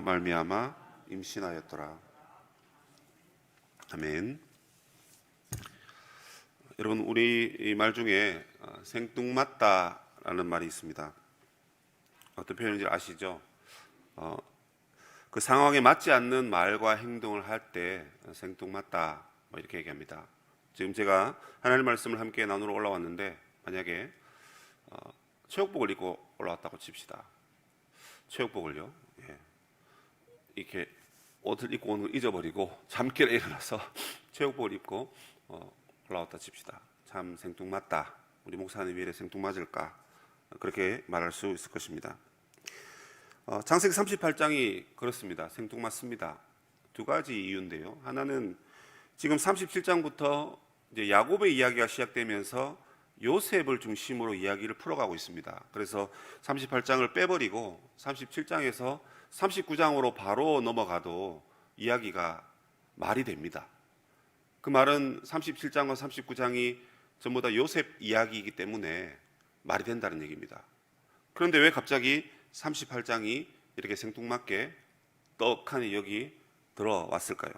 말미암아 임신하였더라. 아멘. 여러분, 우리 말 중에 생뚱맞다라는 말이 있습니다. 어떤 표현인지 아시죠? 그 상황에 맞지 않는 말과 행동을 할 때 생뚱맞다 이렇게 얘기합니다. 지금 제가 하나님 말씀을 함께 나누러 올라왔는데, 만약에 체육복을 입고 올라왔다고 칩시다. 체육복을요, 이렇게 옷을 입고 오는 걸 잊어버리고 잠결에 일어나서 체육복을 입고 올라왔다 칩시다. 참 생뚱맞다. 우리 목사님 일에 생뚱맞을까? 그렇게 말할 수 있을 것입니다. 창세기 38장이 그렇습니다. 생뚱맞습니다. 두 가지 이유인데요. 하나는 지금 37장부터 이제 야곱의 이야기가 시작되면서 요셉을 중심으로 이야기를 풀어가고 있습니다. 그래서 38장을 빼버리고 37장에서 39장으로 바로 넘어가도 이야기가 말이 됩니다. 그 말은 37장과 39장이 전부 다 요셉 이야기이기 때문에 말이 된다는 얘기입니다. 그런데 왜 갑자기 38장이 이렇게 생뚱맞게 떡하니 여기 들어왔을까요?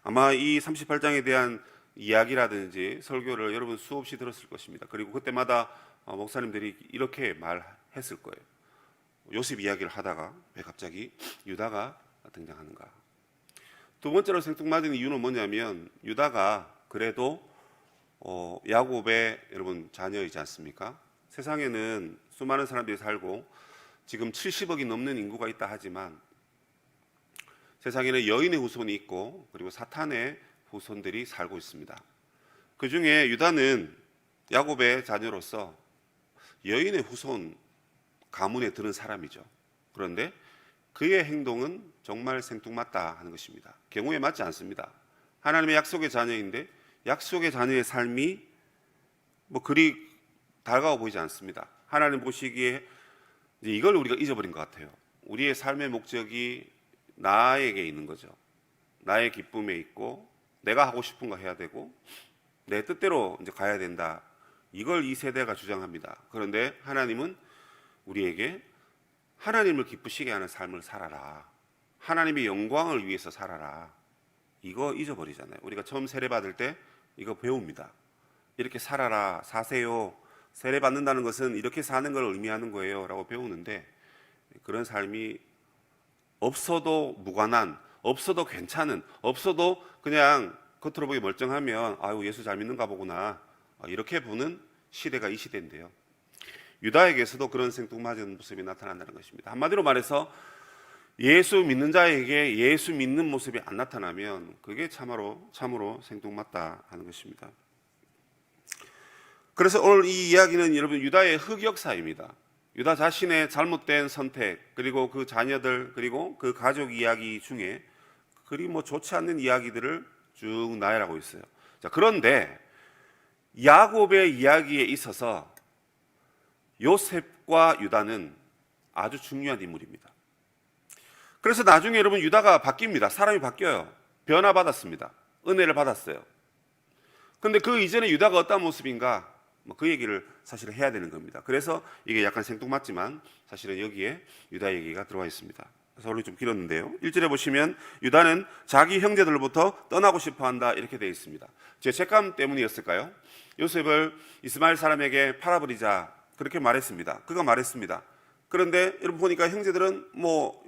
아마 이 38장에 대한 이야기라든지 설교를 여러분 수없이 들었을 것입니다. 그리고 그때마다 목사님들이 이렇게 말했을 거예요. 요셉 이야기를 하다가 왜 갑자기 유다가 등장하는가? 두 번째로 생뚱맞은 이유는 뭐냐면, 유다가 그래도 야곱의 여러분 자녀이지 않습니까? 세상에는 수많은 사람들이 살고 지금 70억이 넘는 인구가 있다 하지만 세상에는 여인의 후손이 있고 그리고 사탄의 후손들이 살고 있습니다. 그 중에 유다는 야곱의 자녀로서 여인의 후손 가문에 드는 사람이죠. 그런데 그의 행동은 정말 생뚱맞다 하는 것입니다. 경우에 맞지 않습니다. 하나님의 약속의 자녀인데 약속의 자녀의 삶이 그리 달가워 보이지 않습니다. 하나님 보시기에 이걸 우리가 잊어버린 것 같아요. 우리의 삶의 목적이 나에게 있는 거죠. 나의 기쁨에 있고 내가 하고 싶은 거 해야 되고 내 뜻대로 이제 가야 된다. 이걸 이 세대가 주장합니다. 그런데 하나님은 우리에게 하나님을 기쁘시게 하는 삶을 살아라. 하나님의 영광을 위해서 살아라. 이거 잊어버리잖아요. 우리가 처음 세례받을 때 이거 배웁니다. 이렇게 살아라, 사세요. 세례받는다는 것은 이렇게 사는 걸 의미하는 거예요 라고 배우는데, 그런 삶이 없어도 무관한, 없어도 괜찮은, 없어도 그냥 겉으로 보기 멀쩡하면 아유 예수 잘 믿는가 보구나, 이렇게 보는 시대가 이 시대인데요. 유다에게서도 그런 생뚱맞은 모습이 나타난다는 것입니다. 한마디로 말해서 예수 믿는 자에게 예수 믿는 모습이 안 나타나면 그게 참으로 생뚱맞다 하는 것입니다. 그래서 오늘 이 이야기는 여러분 유다의 흑역사입니다. 유다 자신의 잘못된 선택, 그리고 그 자녀들, 그리고 그 가족 이야기 중에 그리 좋지 않는 이야기들을 쭉 나열하고 있어요. 자, 그런데 야곱의 이야기에 있어서 요셉과 유다는 아주 중요한 인물입니다. 그래서 나중에 여러분 유다가 바뀝니다. 사람이 바뀌어요. 변화받았습니다. 은혜를 받았어요. 그런데 그 이전에 유다가 어떤 모습인가, 그 얘기를 사실은 해야 되는 겁니다. 그래서 이게 약간 생뚱맞지만 사실은 여기에 유다 얘기가 들어와 있습니다. 그래서 오늘 좀 길었는데요. 1절에 보시면 유다는 자기 형제들로부터 떠나고 싶어한다 이렇게 되어 있습니다. 제 책감 때문이었을까요? 요셉을 이스마엘 사람에게 팔아버리자 그렇게 말했습니다. 그가 말했습니다. 그런데 여러분 보니까 형제들은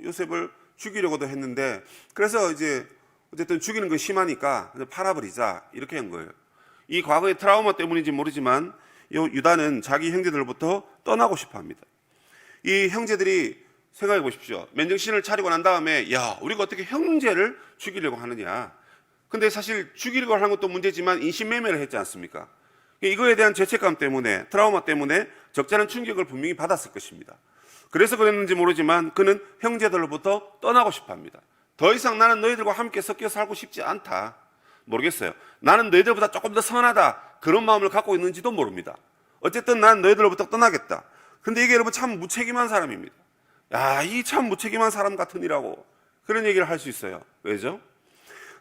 요셉을 죽이려고도 했는데, 그래서 이제 어쨌든 죽이는 거 심하니까 팔아버리자 이렇게 한 거예요. 이 과거의 트라우마 때문인지 모르지만 유다는 자기 형제들로부터 떠나고 싶어 합니다. 이 형제들이 생각해 보십시오. 맨정신을 차리고 난 다음에 야 우리가 어떻게 형제를 죽이려고 하느냐. 근데 사실 죽이려고 하는 것도 문제지만 인신매매를 했지 않습니까? 이거에 대한 죄책감 때문에, 트라우마 때문에 적잖은 충격을 분명히 받았을 것입니다. 그래서 그랬는지 모르지만 그는 형제들로부터 떠나고 싶어 합니다. 더 이상 나는 너희들과 함께 섞여 살고 싶지 않다. 모르겠어요. 나는 너희들보다 조금 더 선하다, 그런 마음을 갖고 있는지도 모릅니다. 어쨌든 난 너희들로부터 떠나겠다. 근데 이게 여러분 참 무책임한 사람입니다. 야, 이 참 무책임한 사람 같으니라고 그런 얘기를 할 수 있어요. 왜죠?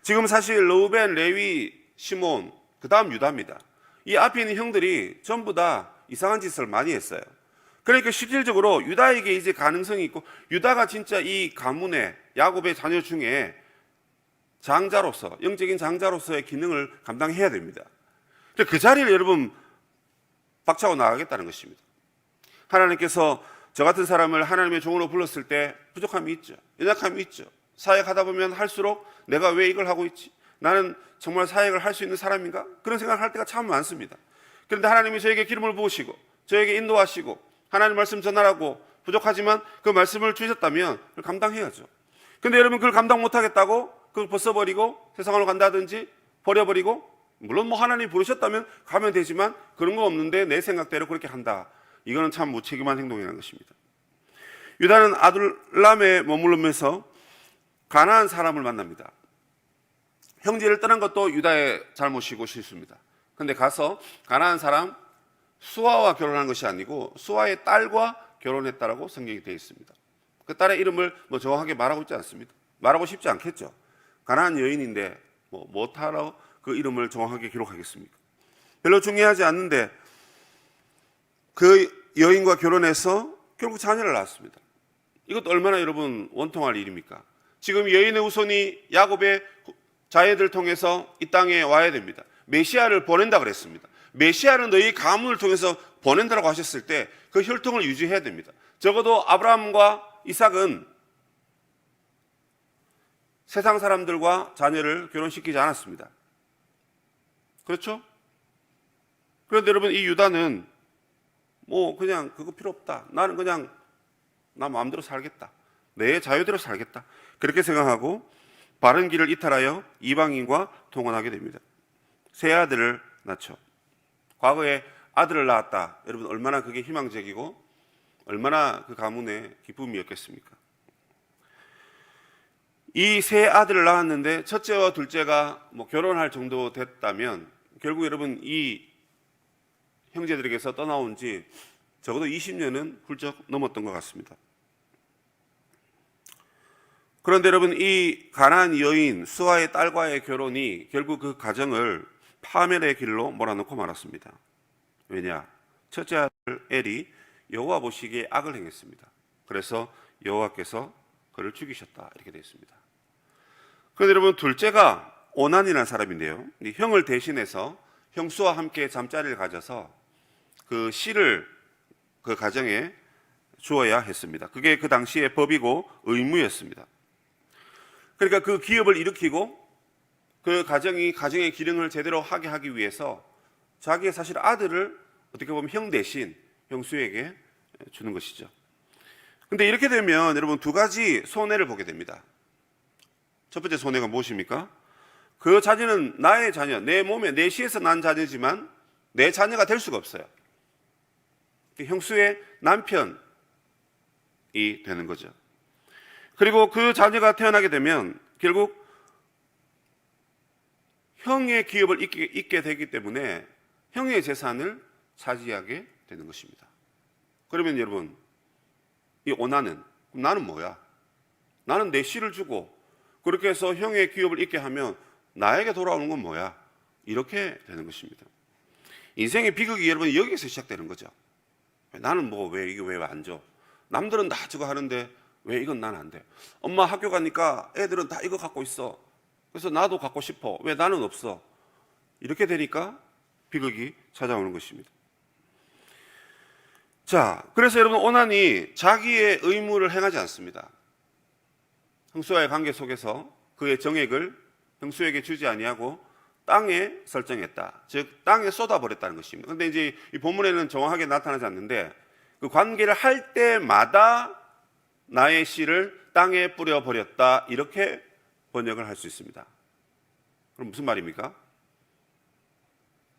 지금 사실 르우벤, 레위, 시몬, 그 다음 유다입니다. 이 앞에 있는 형들이 전부 다 이상한 짓을 많이 했어요. 그러니까 실질적으로 유다에게 이제 가능성이 있고, 유다가 진짜 이 가문의 야곱의 자녀 중에 장자로서, 영적인 장자로서의 기능을 감당해야 됩니다. 그 자리를 여러분 박차고 나가겠다는 것입니다. 하나님께서 저 같은 사람을 하나님의 종으로 불렀을 때 부족함이 있죠. 연약함이 있죠. 사역하다 보면 할수록 내가 왜 이걸 하고 있지? 나는 정말 사역을 할 수 있는 사람인가? 그런 생각을 할 때가 참 많습니다. 그런데 하나님이 저에게 기름을 부으시고 저에게 인도하시고 하나님 말씀 전하라고, 부족하지만 그 말씀을 주셨다면 그걸 감당해야죠. 그런데 여러분, 그걸 감당 못하겠다고 그걸 벗어버리고 세상으로 간다든지 버려버리고, 물론 뭐 하나님 부르셨다면 가면 되지만 그런 거 없는데 내 생각대로 그렇게 한다, 이거는 참 무책임한 행동이라는 것입니다. 유다는 아둘람에 머무르면서 가나안 사람을 만납니다. 형제를 떠난 것도 유다의 잘못이고 실수입니다. 그런데 가서 가나안 사람 수아와 결혼한 것이 아니고 수아의 딸과 결혼했다라고 성경이 되어 있습니다. 그 딸의 이름을 뭐 정확하게 말하고 있지 않습니다. 말하고 싶지 않겠죠. 가나안 여인인데 뭐하러 그 이름을 정확하게 기록하겠습니까? 별로 중요하지 않는데 그 여인과 결혼해서 결국 자녀를 낳았습니다. 이것도 얼마나 여러분 원통할 일입니까? 지금 여인의 후손이 야곱의 자녀들을 통해서 이 땅에 와야 됩니다. 메시아를 보낸다 그랬습니다. 메시아는 너희 가문을 통해서 보낸다라고 하셨을 때 그 혈통을 유지해야 됩니다. 적어도 아브라함과 이삭은 세상 사람들과 자녀를 결혼시키지 않았습니다. 그렇죠? 그런데 여러분, 이 유다는 뭐 그냥 그거 필요 없다, 나는 그냥 나 마음대로 살겠다, 내 자유대로 살겠다, 그렇게 생각하고 바른 길을 이탈하여 이방인과 통혼하게 됩니다. 세 아들을 낳죠. 과거에 아들을 낳았다, 여러분 얼마나 그게 희망적이고 얼마나 그 가문의 기쁨이었겠습니까? 이 세 아들을 낳았는데 첫째와 둘째가 뭐 결혼할 정도 됐다면 결국 여러분 이 형제들에게서 떠나온 지 적어도 20년은 훌쩍 넘었던 것 같습니다. 그런데 여러분, 이 가나안 여인 수아의 딸과의 결혼이 결국 그 가정을 파멸의 길로 몰아넣고 말았습니다. 왜냐? 첫째 아들 엘이 여호와 보시기에 악을 행했습니다. 그래서 여호와께서 그를 죽이셨다, 이렇게 되어 있습니다. 그런데 여러분, 둘째가 오난이라는 사람인데요, 형을 대신해서 형수와 함께 잠자리를 가져서 그 씨를 그 가정에 주어야 했습니다. 그게 그 당시의 법이고 의무였습니다. 그러니까 그 기업을 일으키고 그 가정의 기능을 제대로 하게 하기 위해서 자기의 사실 아들을 어떻게 보면 형 대신 형수에게 주는 것이죠. 근데 이렇게 되면 여러분 두 가지 손해를 보게 됩니다. 첫 번째 손해가 무엇입니까? 그 자녀는 나의 자녀, 내 몸에 내 씨에서 난 자녀지만 내 자녀가 될 수가 없어요. 형수의 남편이 되는 거죠. 그리고 그 자녀가 태어나게 되면 결국 형의 기업을 잇게 되기 때문에 형의 재산을 차지하게 되는 것입니다. 그러면 여러분, 이 오나는, 나는 뭐야? 나는 내 씨를 주고 그렇게 해서 형의 기업을 잇게 하면 나에게 돌아오는 건 뭐야? 이렇게 되는 것입니다. 인생의 비극이 여러분 여기서 시작되는 거죠. 나는 뭐 왜 이게 왜 안 줘? 남들은 다 저거 하는데 왜 이건 난 안 돼? 엄마 학교 가니까 애들은 다 이거 갖고 있어. 그래서 나도 갖고 싶어. 왜 나는 없어? 이렇게 되니까 비극이 찾아오는 것입니다. 자, 그래서 여러분 오난이 자기의 의무를 행하지 않습니다. 형수와의 관계 속에서 그의 정액을 형수에게 주지 아니하고 땅에 설정했다. 즉 땅에 쏟아버렸다는 것입니다. 그런데 이제 이 본문에는 정확하게 나타나지 않는데 그 관계를 할 때마다 나의 씨를 땅에 뿌려버렸다, 이렇게 번역을 할 수 있습니다. 그럼 무슨 말입니까?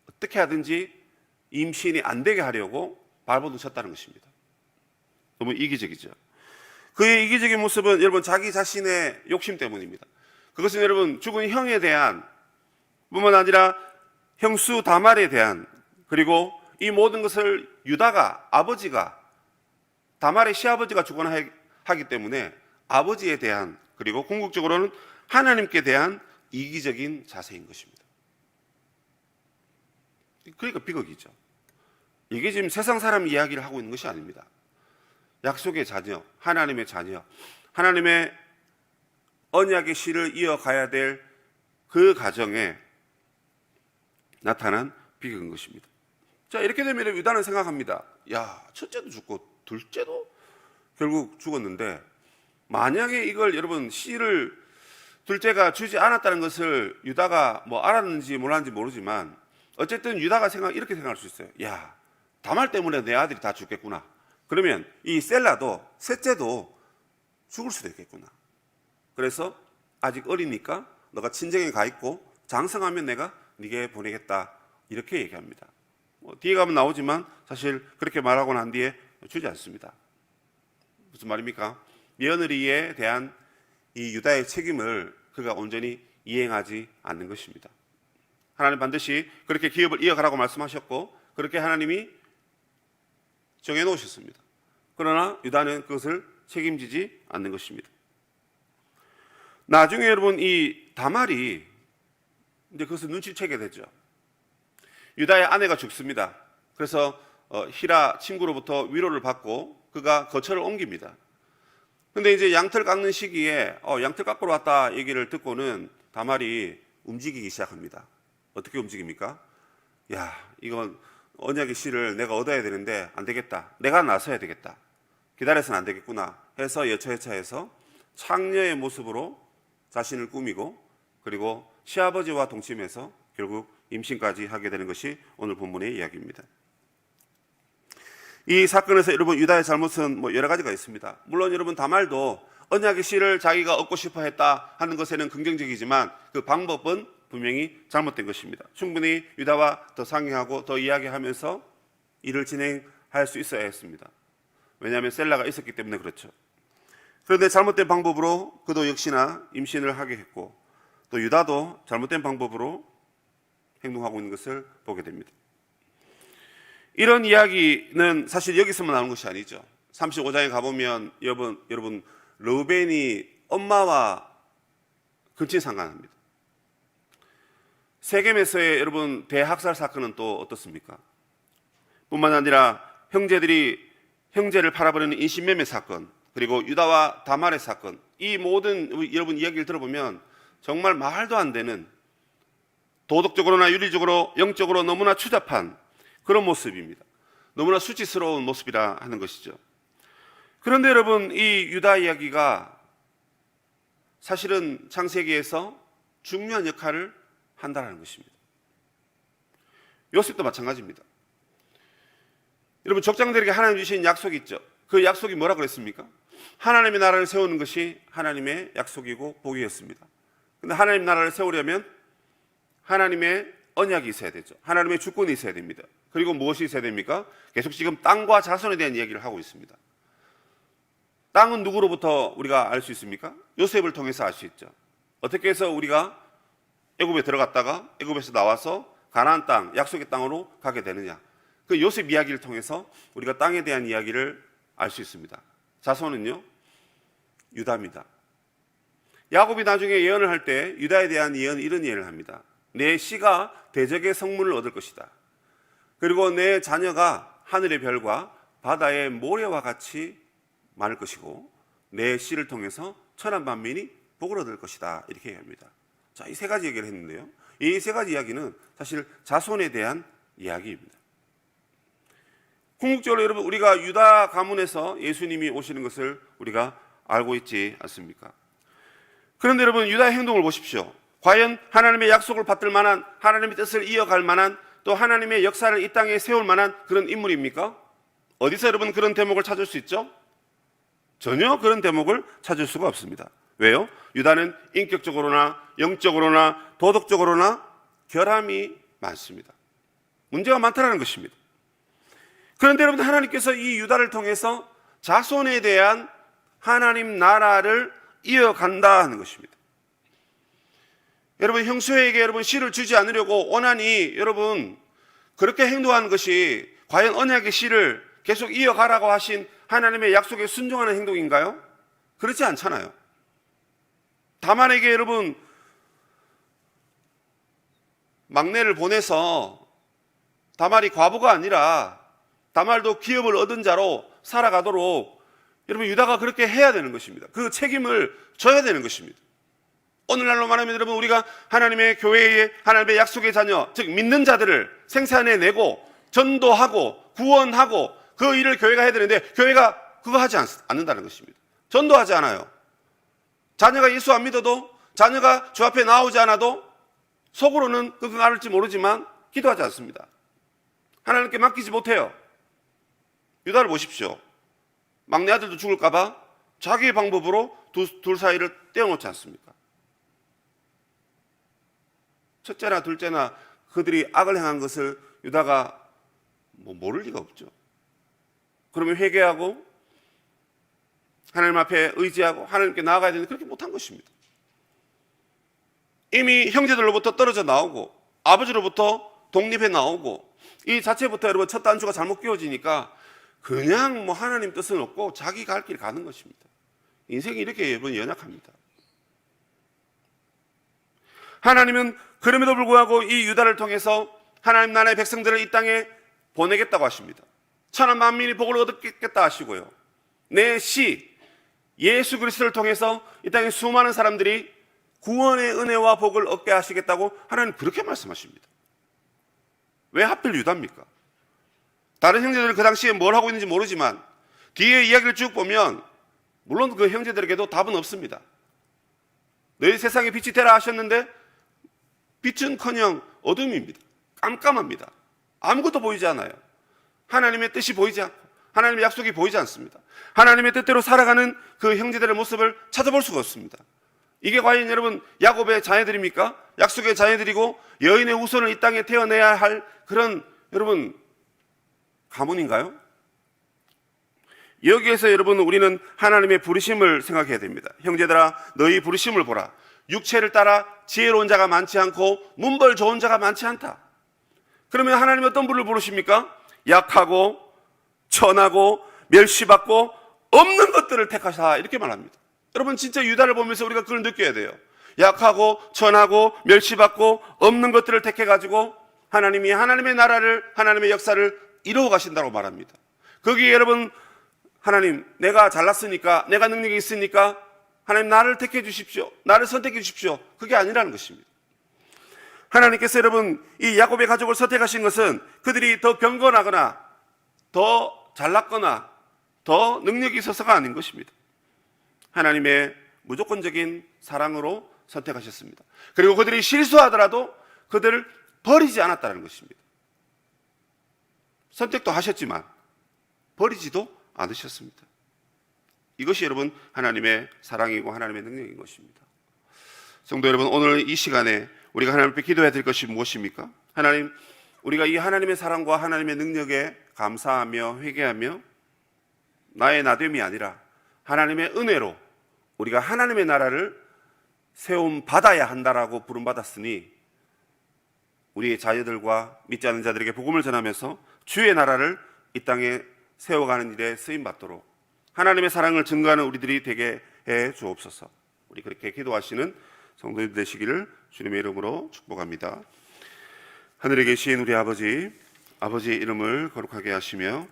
어떻게 하든지 임신이 안 되게 하려고 발버둥 쳤다는 것입니다. 너무 이기적이죠. 그의 이기적인 모습은 여러분 자기 자신의 욕심 때문입니다. 그것은 여러분 죽은 형에 대한 뿐만 아니라 형수 다말에 대한, 그리고 이 모든 것을 유다가, 아버지가, 다말의 시아버지가 주관하기 때문에 아버지에 대한, 그리고 궁극적으로는 하나님께 대한 이기적인 자세인 것입니다. 그러니까 비극이죠. 이게 지금 세상 사람 이야기를 하고 있는 것이 아닙니다. 약속의 자녀, 하나님의 자녀, 하나님의 언약의 씨를 이어가야 될 그 가정에 나타난 비극인 것입니다. 자, 이렇게 되면 유다는 생각합니다. 야, 첫째도 죽고 둘째도 결국 죽었는데, 만약에 이걸 여러분 씨를 둘째가 주지 않았다는 것을 유다가 뭐 알았는지 몰랐는지 모르지만, 어쨌든 유다가 이렇게 생각할 수 있어요. 야, 다말 때문에 내 아들이 다 죽겠구나. 그러면 이 셀라도, 셋째도 죽을 수도 있겠구나. 그래서 아직 어리니까 너가 친정에 가 있고 장성하면 내가 네게 보내겠다, 이렇게 얘기합니다. 뒤에 가면 나오지만 사실 그렇게 말하고 난 뒤에 주지 않습니다. 무슨 말입니까? 며느리에 대한 이 유다의 책임을 그가 온전히 이행하지 않는 것입니다. 하나님 반드시 그렇게 기업을 이어가라고 말씀하셨고 그렇게 하나님이 정해놓으셨습니다. 그러나 유다는 그것을 책임지지 않는 것입니다. 나중에 여러분 이 다말이 이제 그것을 눈치채게 되죠. 유다의 아내가 죽습니다. 그래서 히라 친구로부터 위로를 받고 그가 거처를 옮깁니다. 근데 이제 양털 깎는 시기에 양털 깎으러 왔다 얘기를 듣고는 다말이 움직이기 시작합니다. 어떻게 움직입니까? 야, 이건 언약의 씨를 내가 얻어야 되는데 안 되겠다. 내가 나서야 되겠다. 기다려서는 안 되겠구나 해서 여차여차해서 창녀의 모습으로 자신을 꾸미고 그리고 시아버지와 동침해서 결국 임신까지 하게 되는 것이 오늘 본문의 이야기입니다. 이 사건에서 여러분 유다의 잘못은 여러 가지가 있습니다. 물론 여러분 다말도 언약의 씨를 자기가 얻고 싶어 했다 하는 것에는 긍정적이지만 그 방법은 분명히 잘못된 것입니다. 충분히 유다와 더 상의하고 더 이야기하면서 일을 진행할 수 있어야 했습니다. 왜냐하면 셀라가 있었기 때문에 그렇죠. 그런데 잘못된 방법으로 그도 역시나 임신을 하게 했고 또 유다도 잘못된 방법으로 행동하고 있는 것을 보게 됩니다. 이런 이야기는 사실 여기서만 나오는 것이 아니죠. 35장에 가보면 여러분 르우벤이 엄마와 근친상간합니다. 세겜에서의 여러분 대학살 사건은 또 어떻습니까? 뿐만 아니라 형제를 팔아버리는 인신매매 사건, 그리고 유다와 다말의 사건, 이 모든 여러분 이야기를 들어보면 정말 말도 안 되는, 도덕적으로나 윤리적으로 영적으로 너무나 추잡한 그런 모습입니다. 너무나 수치스러운 모습이라 하는 것이죠. 그런데 여러분 이 유다 이야기가 사실은 창세기에서 중요한 역할을 한다는 것입니다. 요셉도 마찬가지입니다. 여러분 족장들에게 하나님 주신 약속이 있죠. 그 약속이 뭐라 그랬습니까? 하나님의 나라를 세우는 것이 하나님의 약속이고 복이었습니다. 그런데 하나님 나라를 세우려면 하나님의 언약이 있어야 되죠. 하나님의 주권이 있어야 됩니다. 그리고 무엇이 있어야 됩니까? 계속 지금 땅과 자손에 대한 이야기를 하고 있습니다. 땅은 누구로부터 우리가 알 수 있습니까? 요셉을 통해서 알 수 있죠. 어떻게 해서 우리가 애굽에 들어갔다가 애굽에서 나와서 가나안 땅, 약속의 땅으로 가게 되느냐? 그 요셉 이야기를 통해서 우리가 땅에 대한 이야기를 알 수 있습니다. 자손은요, 유다입니다. 야곱이 나중에 예언을 할 때 유다에 대한 예언은 이런 예언을 합니다. 내 씨가 대적의 성문을 얻을 것이다. 그리고 내 자녀가 하늘의 별과 바다의 모래와 같이 많을 것이고 내 씨를 통해서 천한 만민이 복을 얻을 것이다. 이렇게 얘기합니다. 자, 이 세 가지 얘기를 했는데요. 이 세 가지 이야기는 사실 자손에 대한 이야기입니다. 궁극적으로 여러분 우리가 유다 가문에서 예수님이 오시는 것을 우리가 알고 있지 않습니까? 그런데 여러분 유다의 행동을 보십시오. 과연 하나님의 약속을 받들 만한, 하나님의 뜻을 이어갈 만한, 또 하나님의 역사를 이 땅에 세울 만한 그런 인물입니까? 어디서 여러분 그런 대목을 찾을 수 있죠? 전혀 그런 대목을 찾을 수가 없습니다. 왜요? 유다는 인격적으로나 영적으로나 도덕적으로나 결함이 많습니다. 문제가 많다는 것입니다. 그런데 여러분 하나님께서 이 유다를 통해서 자손에 대한 하나님 나라를 이어간다 하는 것입니다. 여러분 형수에게 여러분 씨를 주지 않으려고 원하니 여러분 그렇게 행동하는 것이 과연 언약의 씨를 계속 이어가라고 하신 하나님의 약속에 순종하는 행동인가요? 그렇지 않잖아요. 다말에게 여러분 막내를 보내서 다말이 과부가 아니라 다말도 기업을 얻은 자로 살아가도록 여러분, 유다가 그렇게 해야 되는 것입니다. 그 책임을 져야 되는 것입니다. 오늘날로 말하면 여러분, 우리가 하나님의 교회의 하나님의 약속의 자녀, 즉 믿는 자들을 생산해내고 전도하고 구원하고 그 일을 교회가 해야 되는데, 교회가 그거 하지 않는다는 것입니다. 전도하지 않아요. 자녀가 예수 안 믿어도, 자녀가 주 앞에 나오지 않아도 속으로는 그거 알을지 모르지만 기도하지 않습니다. 하나님께 맡기지 못해요. 유다를 보십시오. 막내 아들도 죽을까봐 자기의 방법으로 둘 사이를 떼어놓지 않습니까? 첫째나 둘째나 그들이 악을 행한 것을 유다가 모를 리가 없죠. 그러면 회개하고 하나님 앞에 의지하고 하나님께 나아가야 되는데 그렇게 못한 것입니다. 이미 형제들로부터 떨어져 나오고 아버지로부터 독립해 나오고 이 자체부터 여러분 첫 단추가 잘못 끼워지니까 그냥 하나님 뜻은 없고 자기가 할 길 가는 것입니다. 인생이 이렇게 여러분 연약합니다. 하나님은 그럼에도 불구하고 이 유다를 통해서 하나님 나라의 백성들을 이 땅에 보내겠다고 하십니다. 천하 만민이 복을 얻겠다 하시고요. 내 시 예수 그리스도를 통해서 이 땅에 수많은 사람들이 구원의 은혜와 복을 얻게 하시겠다고 하나님 그렇게 말씀하십니다. 왜 하필 유다입니까? 다른 형제들은 그 당시에 뭘 하고 있는지 모르지만 뒤에 이야기를 쭉 보면 물론 그 형제들에게도 답은 없습니다. 너희 세상에 빛이 되라 하셨는데 빛은커녕 어둠입니다. 깜깜합니다. 아무것도 보이지 않아요. 하나님의 뜻이 보이지 않고 하나님의 약속이 보이지 않습니다. 하나님의 뜻대로 살아가는 그 형제들의 모습을 찾아볼 수가 없습니다. 이게 과연 여러분 야곱의 자녀들입니까? 약속의 자녀들이고 여인의 후손을 이 땅에 태어내야 할 그런 여러분 가문인가요? 여기에서 여러분 우리는 하나님의 부르심을 생각해야 됩니다. 형제들아 너희 부르심을 보라. 육체를 따라 지혜로운 자가 많지 않고 문벌 좋은 자가 많지 않다. 그러면 하나님이 어떤 분을 부르십니까? 약하고 천하고 멸시받고 없는 것들을 택하사 이렇게 말합니다. 여러분 진짜 유다를 보면서 우리가 그걸 느껴야 돼요. 약하고 천하고 멸시받고 없는 것들을 택해가지고 하나님이 하나님의 나라를 하나님의 역사를 이루어 가신다고 말합니다. 거기에 여러분 하나님 내가 잘났으니까 내가 능력이 있으니까 하나님 나를 택해 주십시오. 나를 선택해 주십시오. 그게 아니라는 것입니다. 하나님께서 여러분 이 야곱의 가족을 선택하신 것은 그들이 더 경건하거나 더 잘났거나 더 능력이 있어서가 아닌 것입니다. 하나님의 무조건적인 사랑으로 선택하셨습니다. 그리고 그들이 실수하더라도 그들을 버리지 않았다는 것입니다. 선택도 하셨지만 버리지도 않으셨습니다. 이것이 여러분 하나님의 사랑이고 하나님의 능력인 것입니다. 성도 여러분, 오늘 이 시간에 우리가 하나님 앞에 기도해야 될 것이 무엇입니까? 하나님, 우리가 이 하나님의 사랑과 하나님의 능력에 감사하며 회개하며 나의 나됨이 아니라 하나님의 은혜로 우리가 하나님의 나라를 세움 받아야 한다라고 부름받았으니 우리의 자녀들과 믿지 않는 자들에게 복음을 전하면서 주의 나라를 이 땅에 세워가는 일에 쓰임받도록 하나님의 사랑을 증거하는 우리들이 되게 해 주옵소서. 우리 그렇게 기도하시는 성도들 되시기를 주님의 이름으로 축복합니다. 하늘에 계신 우리 아버지, 아버지의 이름을 거룩하게 하시며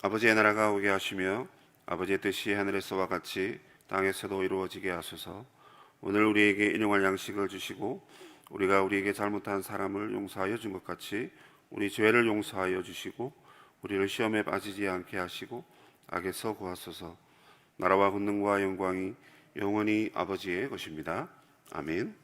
아버지의 나라가 오게 하시며 아버지의 뜻이 하늘에서와 같이 땅에서도 이루어지게 하소서. 오늘 우리에게 일용할 양식을 주시고 우리가 우리에게 잘못한 사람을 용서하여 준 것 같이 우리 죄를 용서하여 주시고 우리를 시험에 빠지지 않게 하시고 악에서 구하소서. 나라와 권능과 영광이 영원히 아버지의 것입니다. 아멘.